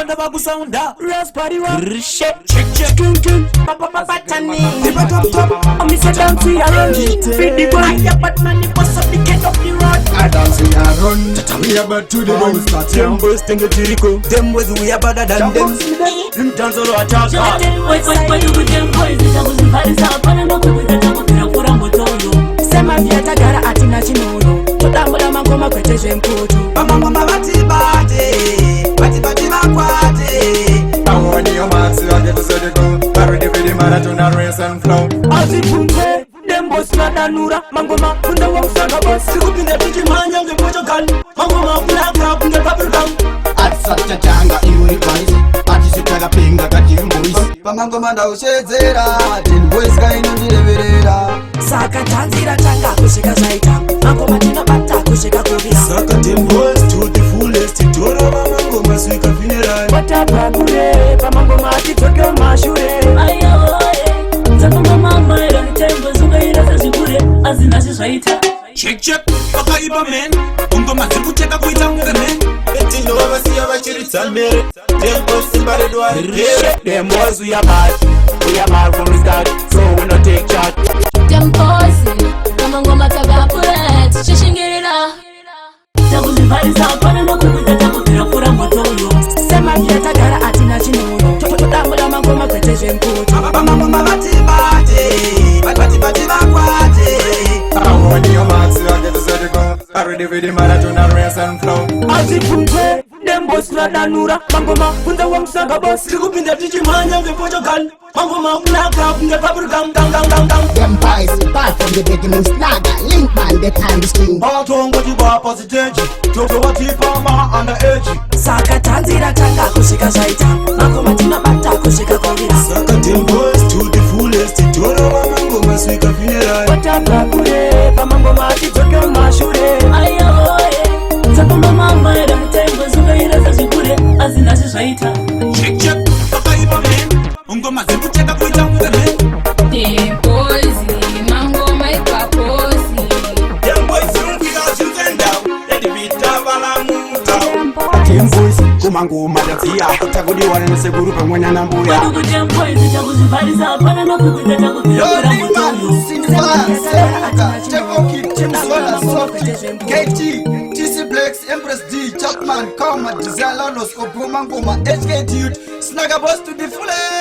Banda bagu sounda Raspberry one Check check Papa Tani Diba top I'm Mr. Dancey around Feed the boy Yeah but man it was up the gate of the road I dancing around We about to the road start Them boys think it's Jericho Them boys we are better than them Zimdancehall attack Why you with them boys Zitabu zimparisa Pana no kukuta tabu Kira kura motoyo Sema vyata gara atina chinono Tutambula mangoma kwetezwe mkutu Bamangoma batibate Batibate makwate I want your man to get to the go I ready for the marathon and race and flow Azipumbe Them boys na danura Mangoma kunda wa msanga boss Sikupinda tujimanya nge mojo gun Mangoma kuna grab nge bubble gum Atsacha changa iwe wise Atisitaga pinga kati mboys Pamangoma ndaushedzera Ten boys kainondireverera Saka tanzira tanga kushika zaita Mangoma tinobata kushika kubira Saka them boys to the fullest Tora mangoma suika funeral Watapakure Pamangoma atitoke mashure Ayo Zakuma mama ila mtembo Zunga ila zazikure Azina zizwaita Check check Paka iba men Ungoma zibu cheka kuita mwe men Eti no wama siya wachirita mere Tempo simbare doa repair Them boys we are bad from the start So we no take charge Them boys Kama ngoma tabakuret Shishingirira Tabu zimparisa Pana no kukuta tabu Kira kura motoyo Sema vyata gara atina chinono Tutambula mangoma kwetezwe mkutu Bamangoma batibate Batibate makwate I want your man to get to the go I ready for the marathon and race and flow Azipumbe Them boys na danura Mangoma kunda wa msanga boss Sikupinda tujimanya nge mojo gun Mangoma kuna grab nge bubble gum Them boys bad from the beginning snagger link man the time string Batongo jiba positeji Toto watipa ma under edge Saka tanzira tanga kushika zaita Mangoma tinobata kushika kubira Saka them boys to the fullest Tora mangoma suika funeral Watapakure Pamangoma atitoke mashure Ayo Zakuma mama ila mtembo Zunga ila zazikure Azina zizwaita Check check Paka iba men Ungoma zibu cheka kuita mwe men Tempozi, mangoma ipapozi. Them boys zungika zuzendao Let the beat avala mutao Team boys kumangoma datia Utagudi wana niseguru pamwenya na mbuya Wadugu them boys Zitabu zimparisa Pana no kukuta tabu Kira kura motoyo Empress D, Chapman, Koma, Dizalanos, Obuma, HKT, Snagga Boss to the fullest.